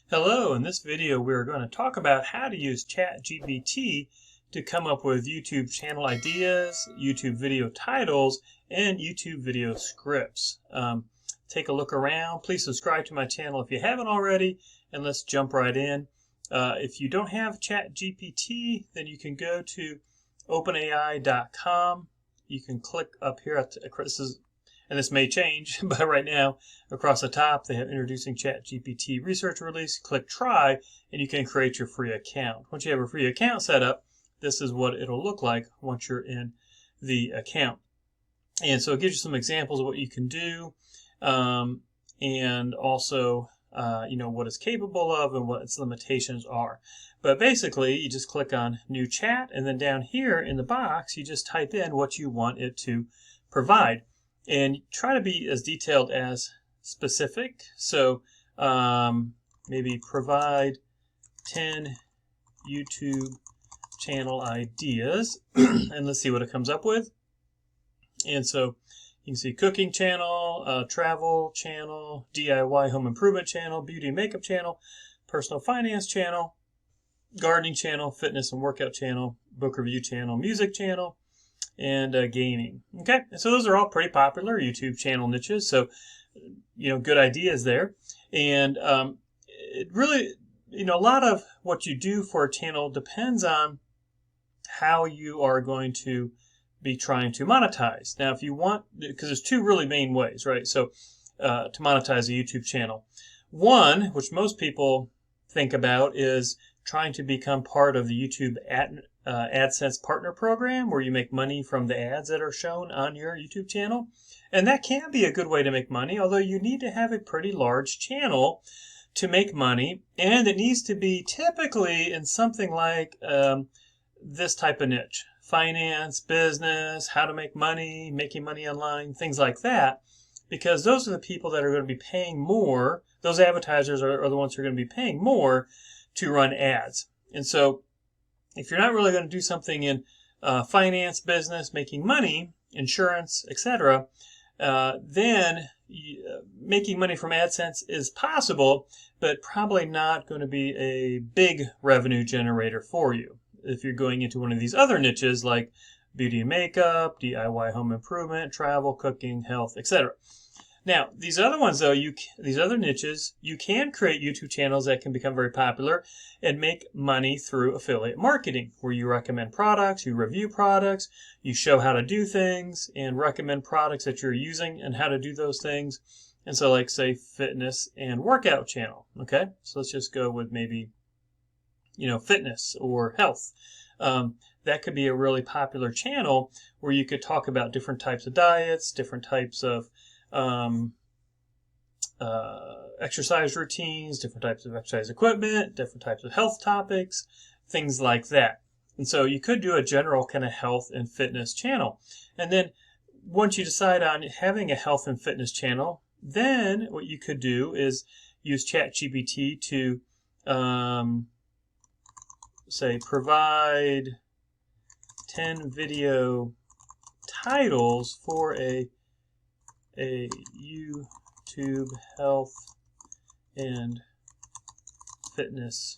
Hello, in this video we're going to talk about how to use ChatGPT to come up with YouTube channel ideas, YouTube video titles, and YouTube video scripts. Take a look around. Please subscribe to my channel if you haven't already, and let's jump right in. If you don't have ChatGPT, then you can go to openai.com. You can click up here at and this may change, but right now, across the top, they have Introducing ChatGPT Research Release. Click Try, and you can create your free account. Once you have a free account set up, this is what it'll look like once you're in the account. And so it gives you some examples of what you can do, and also, what it's capable of and what its limitations are. But basically, you just click on New Chat, and then down here in the box, you just type in what you want it to provide. And try to be as detailed as specific. So maybe provide 10 YouTube channel ideas. And let's see what it comes up with. And so you can see cooking channel, travel channel, DIY home improvement channel, beauty and makeup channel, personal finance channel, gardening channel, fitness and workout channel, book review channel, music channel, and gaming. Okay, so those are all pretty popular YouTube channel niches. So, good ideas there. And it really, a lot of what you do for a channel depends on how you are going to be trying to monetize. Now, if you want, because there's two really main ways, right? So, to monetize a YouTube channel. One, which most people think about, is trying to become part of the YouTube AdSense partner program, where you make money from the ads that are shown on your YouTube channel. And that can be a good way to make money, although you need to have a pretty large channel to make money, and it needs to be typically in something like this type of niche: finance, business, how to make money, making money online, things like that, because those are the people that are going to be paying more. Those advertisers are the ones who are going to be paying more to run ads. And so if you're not really going to do something in finance, business, making money, insurance, etc., then making money from AdSense is possible, but probably not going to be a big revenue generator for you. If you're going into one of these other niches like beauty and makeup, DIY home improvement, travel, cooking, health, etc. Now, these other ones, though, these other niches, you can create YouTube channels that can become very popular and make money through affiliate marketing, where you recommend products, you review products, you show how to do things, and recommend products that you're using and how to do those things. And so, like, say, fitness and workout channel, okay? So let's just go with maybe, fitness or health. That could be a really popular channel where you could talk about different types of diets, different types of exercise routines, different types of exercise equipment, different types of health topics, things like that. And so you could do a general kind of health and fitness channel. And then once you decide on having a health and fitness channel, then what you could do is use ChatGPT to say provide 10 video titles for a YouTube health and fitness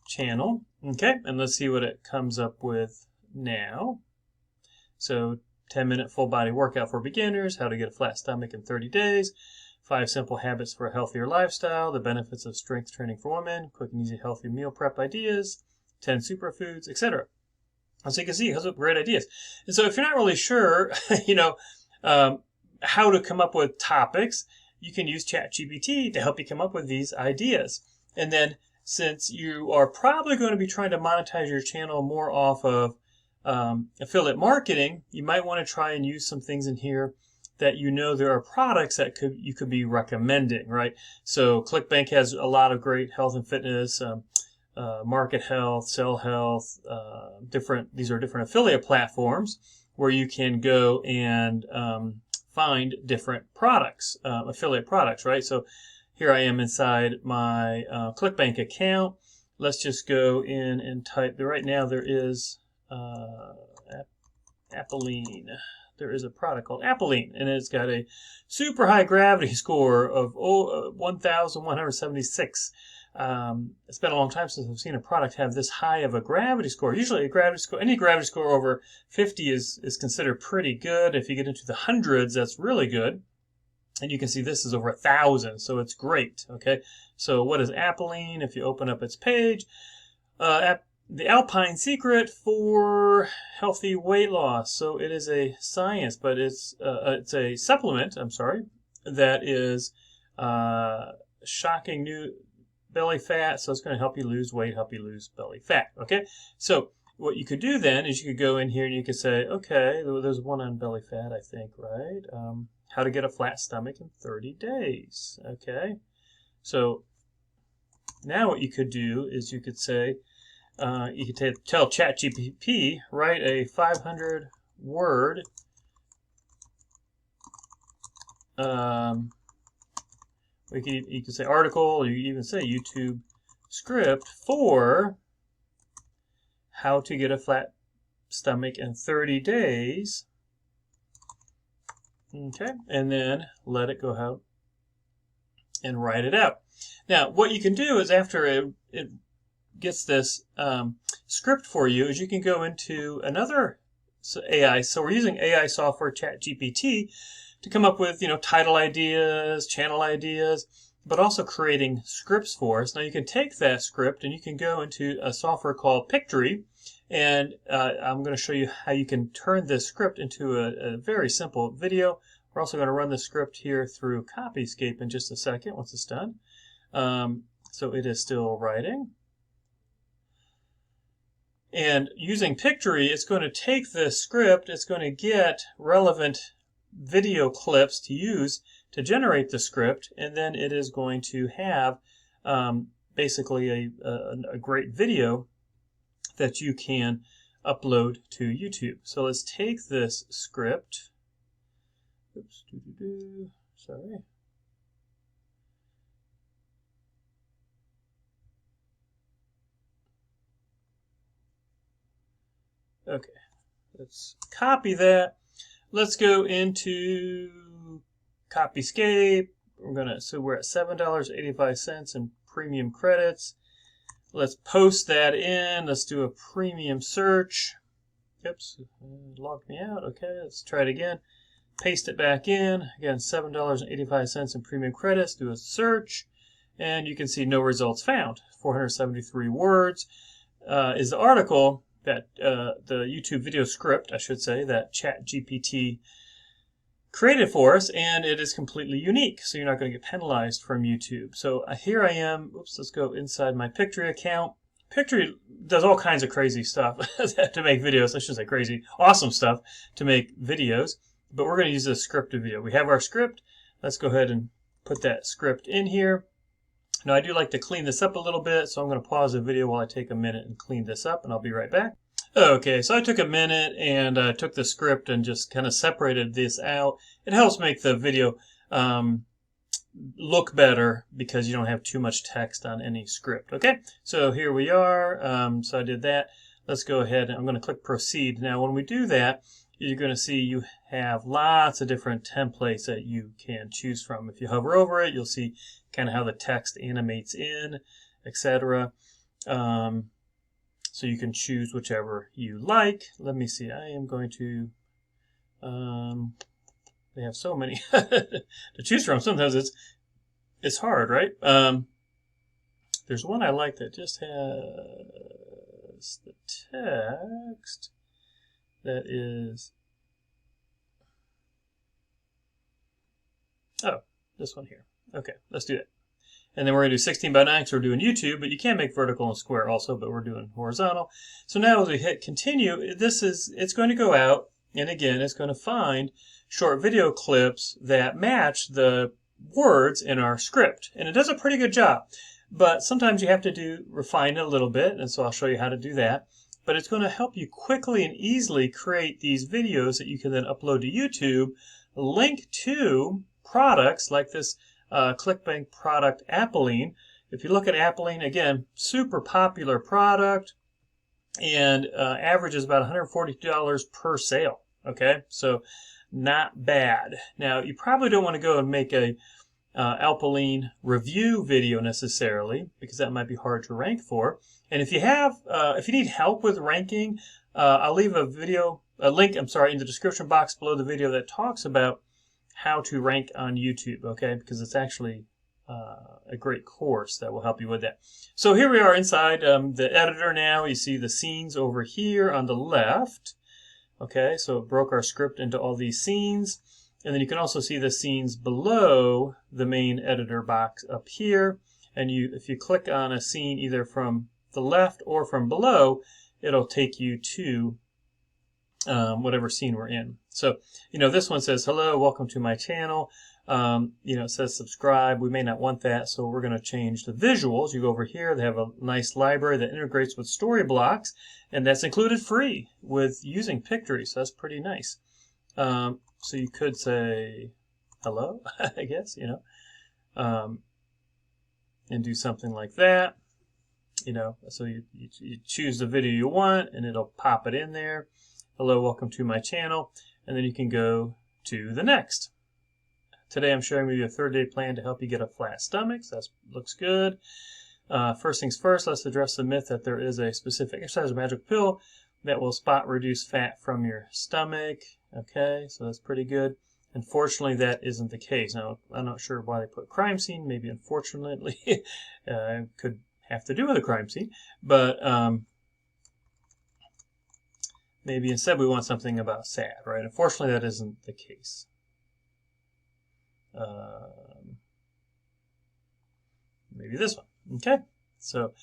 channel. Okay, and let's see what it comes up with now. So 10-minute full body workout for beginners, how to get a flat stomach in 30 days, 5 simple habits for a healthier lifestyle, the benefits of strength training for women, quick and easy healthy meal prep ideas, 10 superfoods, etc. So you can see it has great ideas. And so if you're not really sure, how to come up with topics, you can use ChatGPT to help you come up with these ideas. And then, since you are probably going to be trying to monetize your channel more off of affiliate marketing, you might want to try and use some things in here that there are products that you could be recommending, right? So ClickBank has a lot of great health and fitness, Market Health, Sell Health, these are different affiliate platforms where you can go and find different products, affiliate products, right? So here I am inside my ClickBank account. Let's just go in and type. Right now there is Apolline. there is a product called Apolline, and it's got a super high gravity score of 1,176. It's been a long time since I've seen a product have this high of a gravity score. Usually a gravity score, any gravity score over 50 is considered pretty good. If you get into the hundreds, that's really good. And you can see this is over 1,000, so it's great. Okay, so what is Apolline? If you open up its page, the Alpine secret for healthy weight loss. So it is a science, but it's a supplement. I'm sorry, that is shocking new belly fat. So it's going to help you lose weight, help you lose belly fat. Okay, so what you could do then is you could go in here and you could say, okay, there's one on belly fat, I think, right? How to get a flat stomach in 30 days. Okay, so now what you could do is you could say, you could tell ChatGPT, write a 500-word you could say article, or you could even say YouTube script for how to get a flat stomach in 30 days. Okay, and then let it go out and write it out. Now, what you can do is after it gets this script for you, is you can go into another AI. So we're using AI software, ChatGPT, to come up with title ideas, channel ideas, but also creating scripts for us. Now you can take that script and you can go into a software called Pictory, and I'm going to show you how you can turn this script into a very simple video. We're also going to run the script here through Copyscape in just a second once it's done. So it is still writing. And using Pictory, it's going to take this script, it's going to get relevant video clips to use to generate the script, and then it is going to have basically a great video that you can upload to YouTube. So let's take this script. Oops, sorry. Okay, let's copy that. Let's go into Copyscape. So we're at $7.85 in premium credits. Let's post that in. Let's do a premium search. Oops, logged me out. Okay, let's try it again. Paste it back in. Again, $7.85 in premium credits. Do a search, and you can see no results found. 473 words is the article that the YouTube video script, I should say, that ChatGPT created for us, and it is completely unique, so you're not going to get penalized from YouTube. So here I am. Oops, let's go inside my Pictory account. Pictory does all kinds of crazy stuff to make videos. I should say crazy, awesome stuff to make videos, but we're going to use a scripted video. We have our script. Let's go ahead and put that script in here. Now, I do like to clean this up a little bit, so I'm going to pause the video while I take a minute and clean this up, and I'll be right back. Okay, so I took a minute and took the script and just kind of separated this out. It helps make the video look better because you don't have too much text on any script. Okay, so here we are. So I did that. Let's go ahead and I'm going to click proceed. Now, when we do that, you're going to see you have lots of different templates that you can choose from. If you hover over it, you'll see kind of how the text animates in, etc. So you can choose whichever you like. Let me see. I am going to, they have so many to choose from. Sometimes it's hard, right? There's one I like that just has the text that is, oh, this one here. Okay, let's do that. And then we're going to do 16 by 9 because we're doing YouTube, but you can make vertical and square also, but we're doing horizontal. So now as we hit continue, it's going to go out, and again, it's going to find short video clips that match the words in our script. And it does a pretty good job, but sometimes you have to refine it a little bit, and so I'll show you how to do that. But it's going to help you quickly and easily create these videos that you can then upload to YouTube, link to products like this ClickBank product Apolline. If you look at Apolline, again, super popular product, and averages about $140 per sale. Okay, so not bad. Now, you probably don't want to go and make a Alpaline review video necessarily, because that might be hard to rank for. And if you have, if you need help with ranking, I'll leave a link, in the description box below the video that talks about how to rank on YouTube, okay? Because it's actually a great course that will help you with that. So here we are inside the editor now. You see the scenes over here on the left. Okay, so it broke our script into all these scenes. And then you can also see the scenes below the main editor box up here. And if you click on a scene either from the left or from below, it'll take you to whatever scene we're in. So, this one says, hello, welcome to my channel. It says subscribe. We may not want that, so we're going to change the visuals. You go over here, they have a nice library that integrates with Storyblocks, and that's included free with using Pictory, so that's pretty nice. So you could say hello, I guess, and do something like that. So you choose the video you want, and it'll pop it in there. Hello, welcome to my channel, and then you can go to the next. Today I'm sharing with you a 30-day plan to help you get a flat stomach. So that looks good. First things first, let's address the myth that there is a specific exercise or magic pill that will spot reduce fat from your stomach. Okay, so that's pretty good. Unfortunately, that isn't the case. Now, I'm not sure why they put crime scene. Maybe unfortunately, could have to do with a crime scene. But maybe instead we want something about sad, right? Unfortunately, that isn't the case. Maybe this one. Okay, so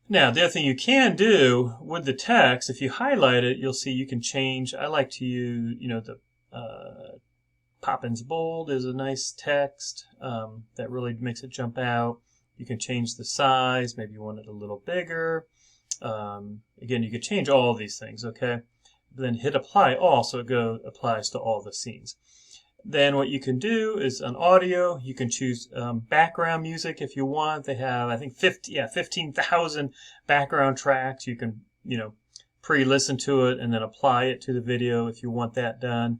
now the other thing you can do with the text, if you highlight it, you'll see you can change. I like to use, the Poppins Bold is a nice text that really makes it jump out. You can change the size. Maybe you want it a little bigger. Again, you could change all of these things, okay? Then hit apply all, so it applies to all the scenes. Then what you can do is on audio, you can choose background music if you want. They have, I think, 15,000 background tracks. You can, pre-listen to it and then apply it to the video if you want that done.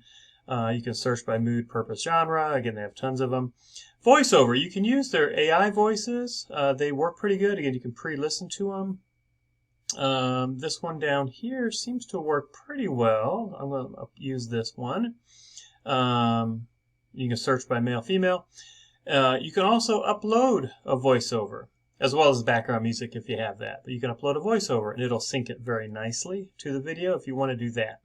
You can search by mood, purpose, genre. Again, they have tons of them. Voiceover, you can use their AI voices. They work pretty good. Again, you can pre-listen to them. This one down here seems to work pretty well. I'm going to use this one. You can search by male, female. You can also upload a voiceover as well as background music if you have that. But you can upload a voiceover and it'll sync it very nicely to the video if you want to do that.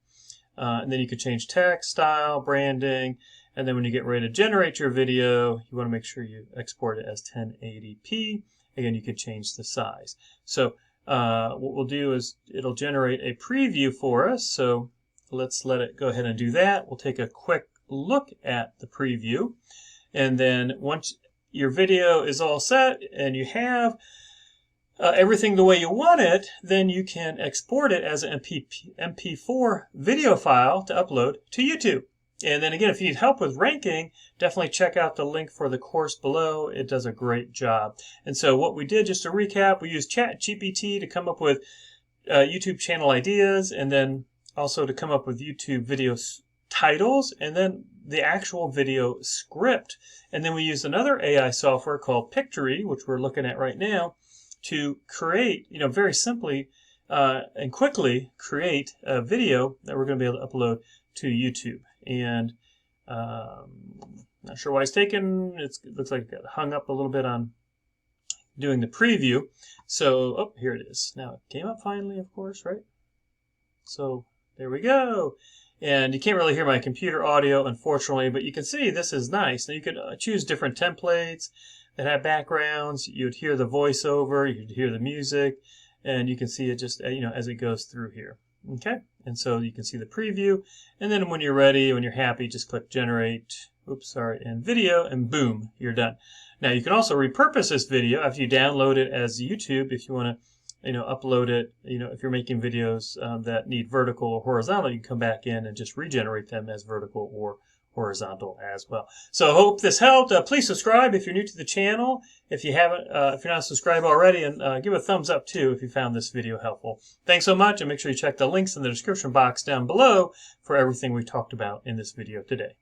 And then you can change text, style, branding, and then when you get ready to generate your video, you want to make sure you export it as 1080p. Again, you can change the size. So what we'll do is it'll generate a preview for us. So let's let it go ahead and do that. We'll take a quick look at the preview. And then once your video is all set and you have everything the way you want it, then you can export it as an MP4 video file to upload to YouTube. And then again, if you need help with ranking, definitely check out the link for the course below. It does a great job. And so what we did, just to recap, we used ChatGPT to come up with YouTube channel ideas, and then also to come up with YouTube video titles, and then the actual video script. And then we used another AI software called Pictory, which we're looking at right now, to create, very simply and quickly create a video that we're going to be able to upload to YouTube. And not sure why it's taken. It looks like it got hung up a little bit on doing the preview. So, here it is. Now it came up finally, of course, right? So there we go. And you can't really hear my computer audio, unfortunately, but you can see this is nice. Now you could choose different templates that have backgrounds. You'd hear the voiceover, you'd hear the music, and you can see it just, as it goes through here. Okay? And so you can see the preview. And then when you're ready, when you're happy, just click generate, and video, and boom, you're done. Now you can also repurpose this video after you download it as YouTube if you want to upload it, if you're making videos that need vertical or horizontal, you can come back in and just regenerate them as vertical or horizontal as well. So I hope this helped. Please subscribe if you're new to the channel. If you haven't, if you're not subscribed already, and give a thumbs up too if you found this video helpful. Thanks so much, and make sure you check the links in the description box down below for everything we talked about in this video today.